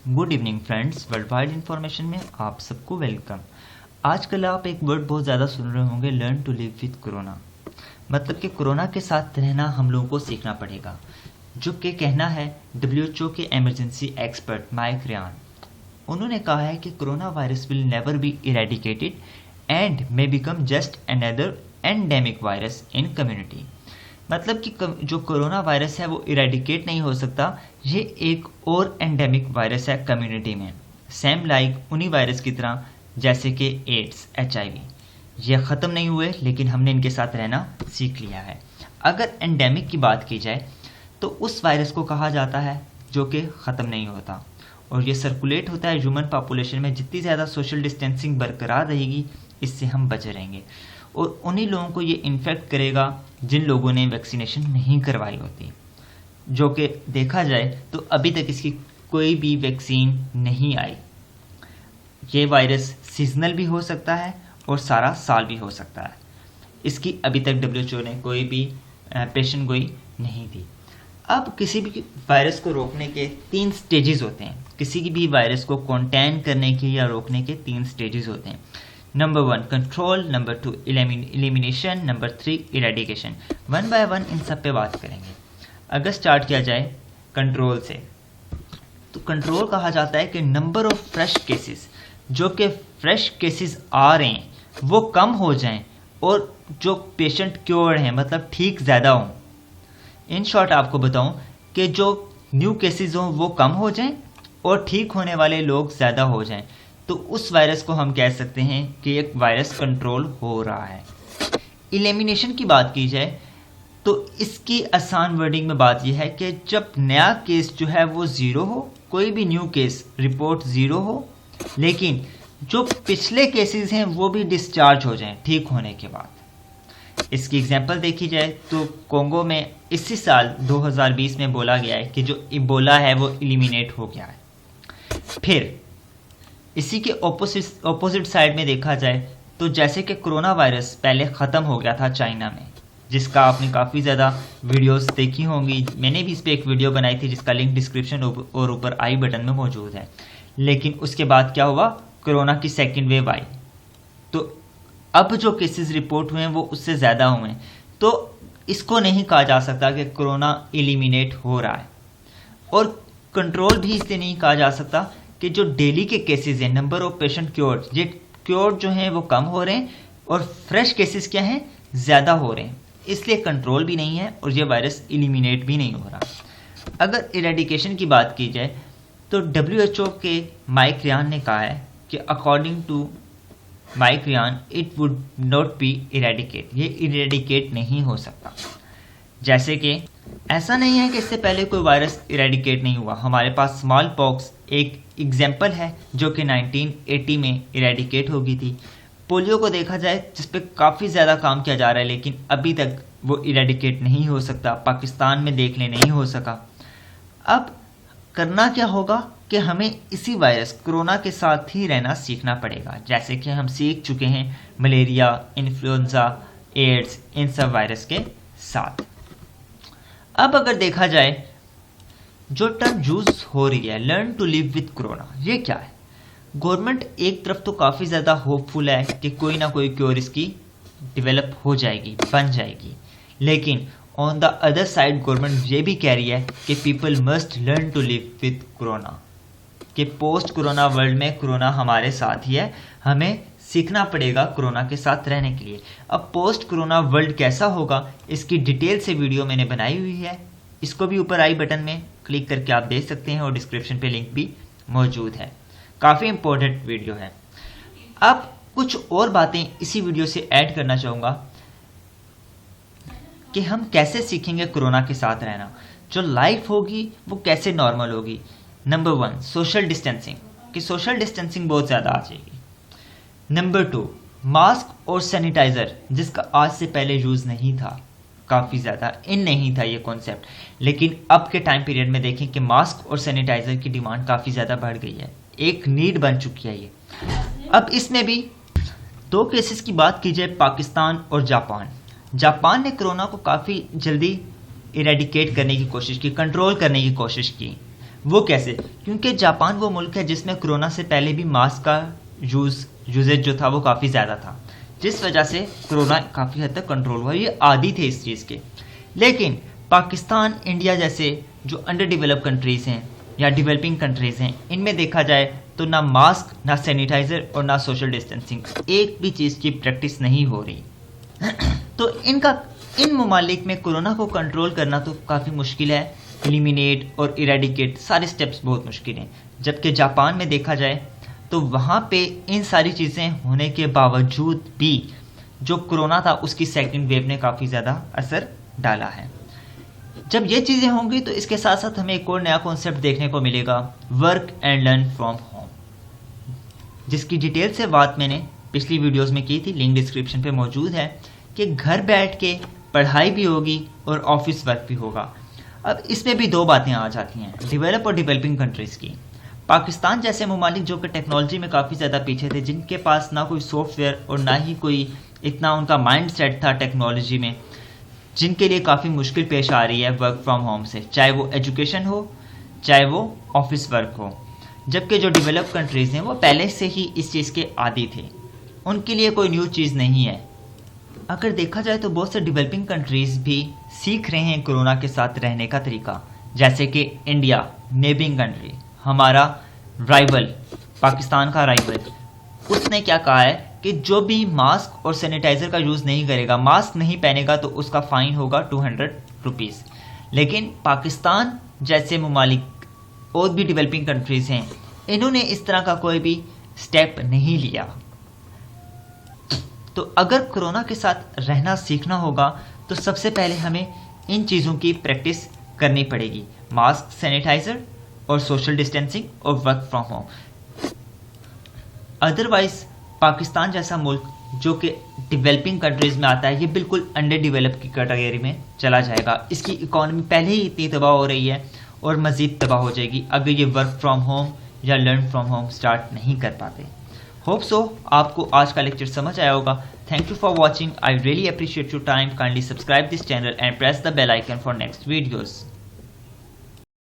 Good evening friends, world wide information में आप सबको वेलकम। आजकल आप एक वर्ड बहुत ज़्यादा सुन रहे होंगे, learn to live with corona. मतलब कि कोरोना के साथ रहना हम लोगों को सीखना पड़ेगा, जो कि कहना है WHO के इमरजेंसी एक्सपर्ट माइक रियान। उन्होंने कहा है कि corona virus will never be eradicated and may become just another endemic virus in community. मतलब कि जो कोरोना वायरस है वो इरेडिकेट नहीं हो सकता, ये एक और एंडेमिक वायरस है कम्युनिटी में, सेम लाइक उन्हीं वायरस की तरह जैसे कि एड्स, HIV। ये ख़त्म नहीं हुए लेकिन हमने इनके साथ रहना सीख लिया है। अगर एंडेमिक की बात की जाए तो उस वायरस को कहा जाता है जो कि ख़त्म नहीं होता और ये सर्कुलेट होता है ह्यूमन पॉपुलेशन में। जितनी ज़्यादा सोशल डिस्टेंसिंग बरकरार रहेगी इससे हम बचे रहेंगे और उन्हीं लोगों को ये इन्फेक्ट करेगा जिन लोगों ने वैक्सीनेशन नहीं करवाई होती, जो कि देखा जाए तो अभी तक इसकी कोई भी वैक्सीन नहीं आई। ये वायरस सीजनल भी हो सकता है और सारा साल भी हो सकता है। इसकी अभी तक WHO ने कोई भी पेशेंट गोई नहीं दी। अब किसी भी वायरस को रोकने के 3 स्टेजेस होते हैं। किसी भी वायरस को कंटेन करने के या रोकने के 3 स्टेजेस होते हैं। Number 1 control, number 2 elimination, number 3 eradication. One by one in सब पे बात करेंगे। अगर स्टार्ट किया जाए कंट्रोल से, तो कंट्रोल कहा जाता है कि नंबर ऑफ फ्रेश केसेस, जो कि फ्रेश केसेस आ रहे हैं वो कम हो जाएं और जो पेशेंट क्योर्ड हैं मतलब ठीक ज़्यादा हों। इन शॉर्ट आपको बताऊं कि जो न्यू केसेस हों वो कम हो जाएं और ठीक होने वाले लोग ज़्यादा हो जाएं, तो उस वायरस को हम कह सकते हैं कि एक वायरस कंट्रोल हो रहा है। एलिमिनेशन की बात की जाए तो इसकी आसान वर्डिंग में बात यह है कि जब नया केस जो है वो ज़ीरो हो, कोई भी न्यू केस रिपोर्ट ज़ीरो हो, लेकिन जो पिछले केसेस हैं वो भी डिस्चार्ज हो जाएं ठीक होने के बाद। इसकी एग्जांपल देखी जाए तो कोंगो में इसी साल 2020 में बोला गया है कि जो इबोला है वो एलिमिनेट हो गया है। फिर इसी के ऑपोजिट साइड में देखा जाए तो जैसे कि कोरोना वायरस पहले ख़त्म हो गया था चाइना में, जिसका आपने काफ़ी ज़्यादा वीडियोस देखी होंगी। मैंने भी इस पर एक वीडियो बनाई थी जिसका लिंक डिस्क्रिप्शन और ऊपर आई बटन में मौजूद है। लेकिन उसके बाद क्या हुआ, कोरोना की सेकेंड वेव आई, तो अब जो केसेस रिपोर्ट हुए हैं वो उससे ज़्यादा हुए हैं। तो इसको नहीं कहा जा सकता कि कोरोना एलिमिनेट हो रहा है, और कंट्रोल भी इसलिए नहीं कहा जा सकता कि जो डेली के केसेस हैं, नंबर ऑफ पेशेंट क्योर्ड, ये क्योर्ड जो हैं वो कम हो रहे हैं और फ्रेश केसेस क्या हैं, ज़्यादा हो रहे हैं। इसलिए कंट्रोल भी नहीं है और ये वायरस एलिमिनेट भी नहीं हो रहा। अगर इरेडिकेशन की बात की जाए तो WHO के माइक रियान ने कहा है कि according to Mike Ryan it would not be eradicate, ये इरेडिकेट नहीं हो सकता। जैसे कि ऐसा नहीं है कि इससे पहले कोई वायरस इरेडिकेट नहीं हुआ। हमारे पास स्मॉल पॉक्स एक एग्जाम्पल है जो कि 1980 में इरेडिकेट हो गई थी। पोलियो को देखा जाए जिस पे काफ़ी ज़्यादा काम किया जा रहा है लेकिन अभी तक वो इरेडिकेट नहीं हो सकता, पाकिस्तान में देख ले नहीं हो सका। अब करना क्या होगा कि हमें इसी वायरस कोरोना के साथ ही रहना सीखना पड़ेगा, जैसे कि हम सीख चुके हैं मलेरिया, इन्फ्लुएंजा, एड्स, इन सब वायरस के साथ। अब अगर देखा जाए जो टर्म यूज हो रही है learn to live with corona, ये क्या है? गवर्नमेंट एक तरफ तो काफ़ी ज़्यादा होपफुल है कि कोई ना कोई क्योर इसकी डेवलप हो जाएगी, बन जाएगी, लेकिन on the other side government ये भी कह रही है कि people must learn to live with corona, कि पोस्ट कोरोना वर्ल्ड में कोरोना हमारे साथ ही है, हमें सीखना पड़ेगा कोरोना के साथ रहने के लिए। अब पोस्ट कोरोना वर्ल्ड कैसा होगा इसकी डिटेल से वीडियो मैंने बनाई हुई है, इसको भी ऊपर आई बटन में क्लिक करके आप देख सकते हैं और डिस्क्रिप्शन पे लिंक भी मौजूद है। काफ़ी इंपॉर्टेंट वीडियो है। अब कुछ और बातें इसी वीडियो से ऐड करना चाहूँगा कि हम कैसे सीखेंगे कोरोना के साथ रहना, जो लाइफ होगी वो कैसे नॉर्मल होगी। नंबर 1 सोशल डिस्टेंसिंग, कि सोशल डिस्टेंसिंग बहुत ज़्यादा आ जाएगी। नंबर 2 मास्क और सैनिटाइज़र, जिसका आज से पहले यूज़ नहीं था, काफ़ी ज़्यादा इन नहीं था ये कॉन्सेप्ट, लेकिन अब के टाइम पीरियड में देखें कि मास्क और सैनिटाइज़र की डिमांड काफ़ी ज़्यादा बढ़ गई है, एक नीड बन चुकी है ये। अब इसमें भी 2 केसेस की बात की जाए, पाकिस्तान और जापान। जापान ने कोरोना को काफ़ी जल्दी इरेडिकेट करने की कोशिश की, कंट्रोल करने की कोशिश की। वो कैसे? क्योंकि जापान वो मुल्क है जिसमें कोरोना से पहले भी मास्क का यूजेज जो था वो काफ़ी ज़्यादा था, जिस वजह से कोरोना काफ़ी हद तक कंट्रोल हुआ। ये आदी थे इस चीज़ के। लेकिन पाकिस्तान, इंडिया जैसे जो अंडर डेवलप कंट्रीज़ हैं या डेवलपिंग कंट्रीज़ हैं, इनमें देखा जाए तो ना मास्क, ना सैनिटाइज़र और ना सोशल डिस्टेंसिंग, एक भी चीज़ की प्रैक्टिस नहीं हो रही। तो इन ममालिक में कोरोना को कंट्रोल करना तो काफ़ी मुश्किल है, एलिमिनेट और इरेडिकेट सारे स्टेप्स बहुत मुश्किल हैं। जबकि जापान में देखा जाए तो वहाँ पे इन सारी चीज़ें होने के बावजूद भी जो कोरोना था उसकी सेकंड वेव ने काफ़ी ज़्यादा असर डाला है। जब ये चीज़ें होंगी तो इसके साथ साथ हमें एक और नया कॉन्सेप्ट देखने को मिलेगा, work and learn from home, जिसकी डिटेल से बात मैंने पिछली वीडियोस में की थी, लिंक डिस्क्रिप्शन पे मौजूद है, कि घर बैठ के पढ़ाई भी होगी और ऑफिस वर्क भी होगा। अब इसमें भी दो बातें आ जाती हैं, डेवलप और डेवलपिंग कंट्रीज़ की। पाकिस्तान जैसे ममालिक जो कि टेक्नोलॉजी में काफ़ी ज़्यादा पीछे थे, जिनके पास ना कोई सॉफ्टवेयर और ना ही कोई इतना उनका माइंड सेट था टेक्नोलॉजी में, जिनके लिए काफ़ी मुश्किल पेश आ रही है वर्क फ्रॉम होम से, चाहे वो एजुकेशन हो, चाहे वो ऑफिस वर्क हो। जबकि जो डेवलप कंट्रीज़ हैं वो पहले से ही इस चीज़ के आदी थे, उनके लिए कोई न्यू चीज़ नहीं है। अगर देखा जाए तो बहुत से डेवलपिंग कंट्रीज़ भी सीख रहे हैं कोरोना के साथ रहने का तरीका, जैसे कि इंडिया, नेबरिंग कंट्री, हमारा राइवल, पाकिस्तान का राइवल, उसने क्या कहा है कि जो भी मास्क और सैनिटाइज़र का यूज़ नहीं करेगा, मास्क नहीं पहनेगा, तो उसका फ़ाइन होगा 200 रुपीज़। लेकिन पाकिस्तान जैसे ममालिक और भी डेवलपिंग कंट्रीज़ हैं, इन्होंने इस तरह का कोई भी स्टेप नहीं लिया। तो अगर कोरोना के साथ रहना सीखना होगा तो सबसे पहले हमें इन चीज़ों की प्रैक्टिस करनी पड़ेगी, मास्क, सैनिटाइज़र और सोशल डिस्टेंसिंग और work from home. Otherwise Pakistan जैसा मुल्क जो कि डेवलपिंग कंट्रीज़ में आता है, ये बिल्कुल अंडर डेवलप की कैटेगरी में चला जाएगा। इसकी इकॉनमी पहले ही इतनी तबाह हो रही है और मज़ीद तबाह हो जाएगी अगर ये वर्क फ्रॉम होम या लर्न फ्रॉम होम स्टार्ट नहीं कर पाते। होप सो आपको आज का लेक्चर समझ आया होगा। Thank you for watching. I really appreciate your time. Kindly subscribe this channel and press the bell icon for next videos.